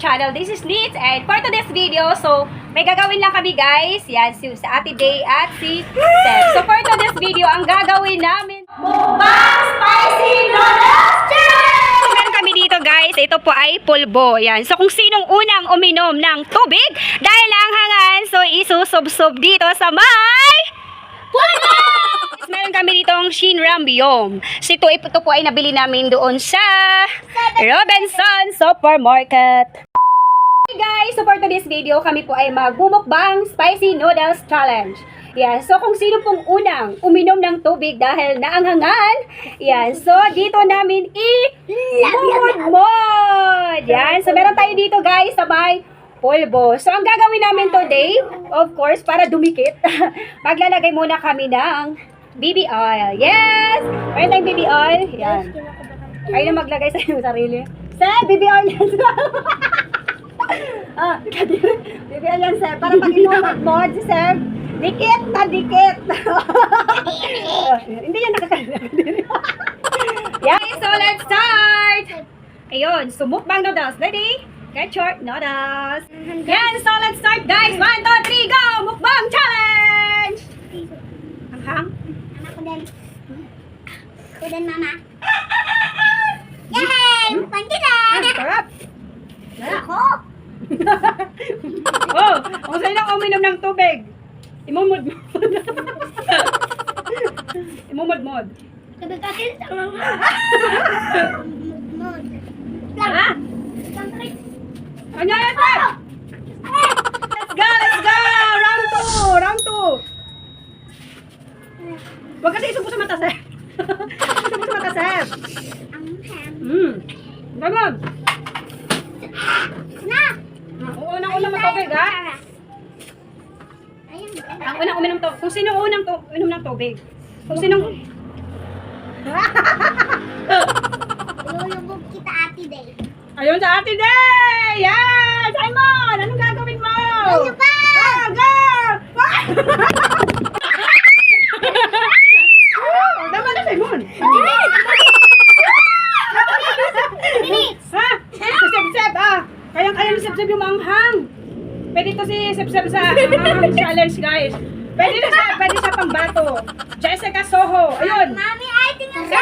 channel. This is Nitz, and for today's video, so may gagawin lang kami guys. Yan, si Ate Day at si Seth. So for today's video, ang gagawin namin, mukbang spicy noodles challenge! Meron kami dito guys, ito po ay pulbo. Yan. So kung sinong unang uminom ng tubig dahil langhangan, so isusubsob dito sa may pulbo! Meron kami ditong Shinram Biyom. So ito po ay nabili namin doon sa Robinson Supermarket. Hey guys, so for today's video, kami po ay magmumukbang spicy noodles challenge. Yan, so kung sino pong unang uminom ng tubig dahil naanghangan, yan, so dito namin i-mud-mud. Yan, so meron tayo dito guys sa may pulbo. So ang gagawin namin today, of course, para dumikit, maglalagay muna kami ng BB oil. Yes! Meron tayong BB oil. Yan. Kayo na maglagay sa iyong sarili. Sir, BB oil yan. BB oil yan, sir. Para pag inuhod si sir, dikit na dikit. Hindi yan nakakalimutan. Yeah, so let's start. Ayun, so mukbang noodles. Ready? Get your noodles. Yan, so let's start guys. 1, 2, 3, go! Mukbang challenge! Hanghang? Ako din, mama. Yay! Mukbang kita! Sarap! Ako! Oh, kung sa'yo lang uminom ng tubig, imumod-mod. Imumod-mod. Tubig atin sa mga. Ha? Ano yan, sir? Let's go, let's go! Round 2! Round 2! Huwag kasi isubo sa mata, sir. Isubo sa mata, sir. Ganon. Na! Unang-unang matubig, ha? Ang unang uminom to. Kung sino unang uminom ng tubig. Kung sino... Ilulubog kita, Ate Day. Ayun sa Ate Day! Yan! Simon! Anong gagawin mo? Ano pa? Go! Dapat na, Simon! Ha? Seb-seb, ah! Kayang-kaya ni Seb-seb yung manghang. Pwede to si Seb-seb sa manghang challenge, guys. Pwede na siya, pwede siya pang bato. Jessica Soho. Ayun. Mami, ay, tingnan ko.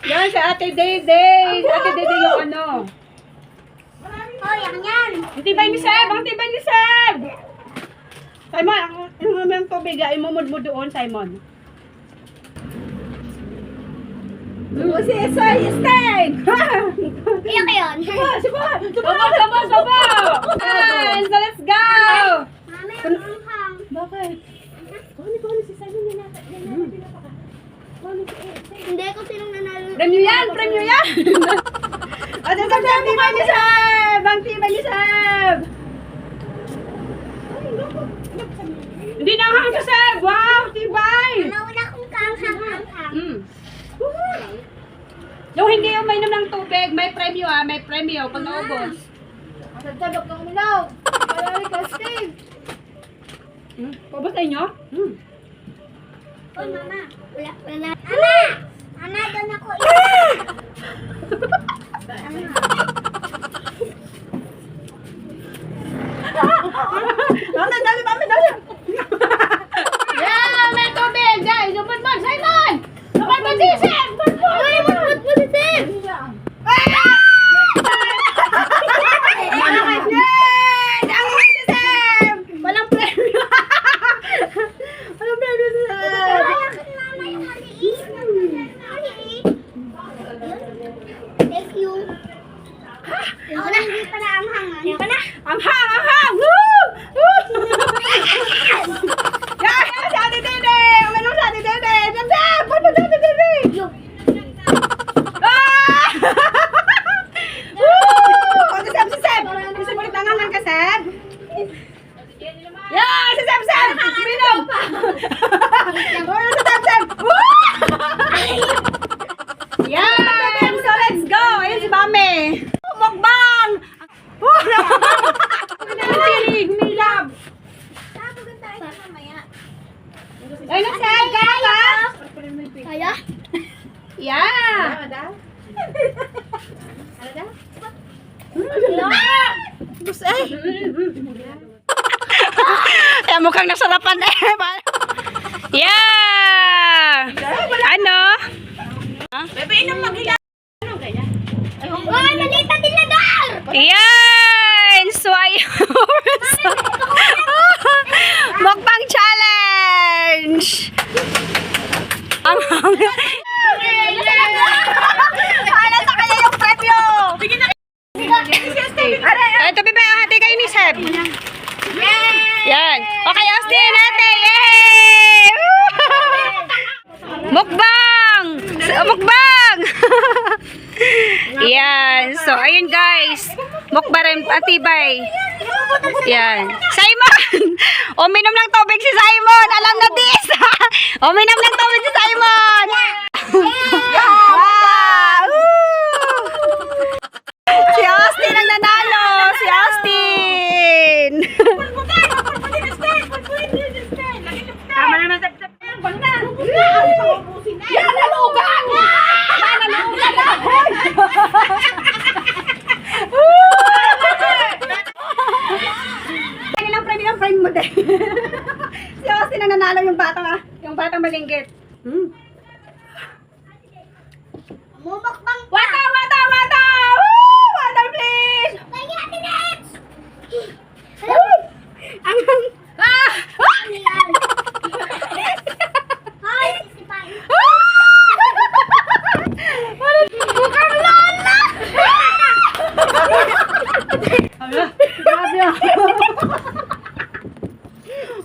Yan, si Ate Day Day. Ate Day Day yung ano. Oh, yan. Ang tibay ni Seb! Ang tibay ni Seb! Simon, ang tubig, imumud mo doon, Simon. Si Esay, Stein! Iyak yun. Suba! Yes, so let's go! Mami, ang hang. Bakit? Si Simon yung Hindi ko sinong nanalo. Premyo yan! Premyo yan! At ang tibay ni Seb! Ang tibay ni Seb! Hindi na hang sa Seb! Wow! Tibay! Nauna kong kahang-hang. Yung hindi yung mainom ng tubig, may premyo may premyo pag naubos. Masagsadok kang umilaw. Palari ka, Steve. Paubos na inyo? Oy, mama. Wala. Mama! Mama, doon ako. Dali! Yeah, may tubig! Guys, lumod-mod! Simon! Lumod-mod si Seb! Uy, mabot mo si Steve. Yay! Ang mga si Seb! Walang premyo! Walang premyo si Seb! Bakit mama yung maliit? Maliit. Thank you. Ako na, hindi pa na ang hangan. Ako na. Ang hang! Woo! Woo! Yeah! Si Ate Dede! Uminom si Ate Dede! Seb! Ba't ba si Ate Dede? Ah! Woo! O, si Seb! Gusto mo ulit nangangan ka, Seb? Yeah! Si Seb! Uminom! Uminom si Seb! Woo! Yan! So, let's go! Ayun si Mami! Mukbang! Humilab! Bus eh. Kaya mukhang nasarapan eh. Yeah! Ano? Bebe, inang mag-ilan. Ano kaya? Ay, malita din na dar! Yan! So, ayun. Mukbang challenge! Ang Ano sa kanya yung premyo? Ito, bebe, hati kayo ni Seb. Yan. Okay, Austin, hati. Yay! Mukbang! Mukbang! Yan. So, ayun guys. Mukbang atibay. Yan. Simon! Uminom ng tubig si Simon. Alam na this. Uminom ng tubig si Simon. Wow! Si Austin ang nanalo. Si Austin. Tama naman sa yan, nalugan! Nalugan na! Kanilang frame mo din. Si Austin ang nanalo yung batang malinggit. Mumukbang pa! Water! Woo! Water, please! Lagi natin next! Ang... Ah! Ay, sisipan! Mukhang lola! Grabe ako.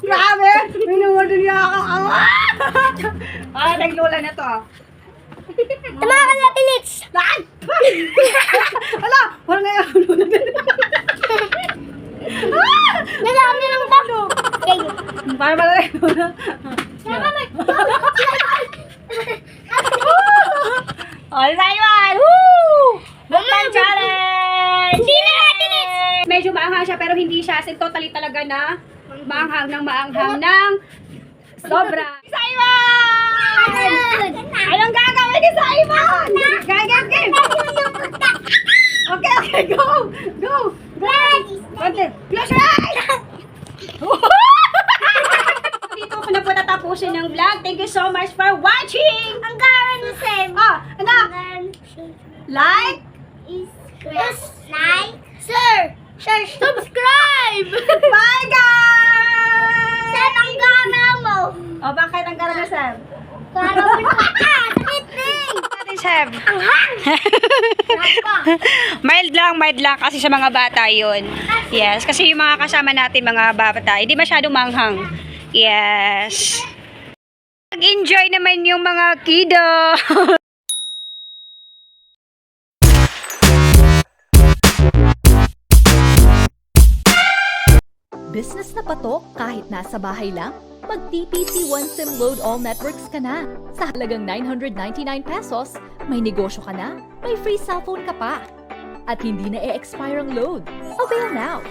Grabe! Minuwadon niya ako. Naglola na to. Tumakan natin next! Lan! Hala! Wala nga yung lola na. Nadami ng bago! Para pala na yung lola. All right, man! Woo! Mukbang challenge! Hindi na natin next! Medyo maanghang siya pero hindi siya as in totally talaga na maanghang ng sobra. Simon! Anong gagawin ni Simon? Gagawin! Okay, go! Go! Okay, close your eyes! Dito ko na po tatapusin ng vlog. Thank you so much for watching! Ang garan ni Sam! Anak! Like! Like! Sir! Subscribe! Bye, guys! Sam, ang garan mo! Bakit ang gara na, Sam? Garan mo na ka! Sakit din! Natin, Sam. Ang hang! Mild lang kasi sa mga bata yun. Yes, kasi yung mga kasama natin mga bata, hindi masyadong manghang. Yes. Nag-enjoy naman yung mga kiddo. Business na patok kahit nasa bahay lang? Mag-TPC One SIM Load All Networks ka na. Sa halagang 999 pesos, may negosyo ka na, may free cellphone ka pa. At hindi na e-expire ang load. Avail now!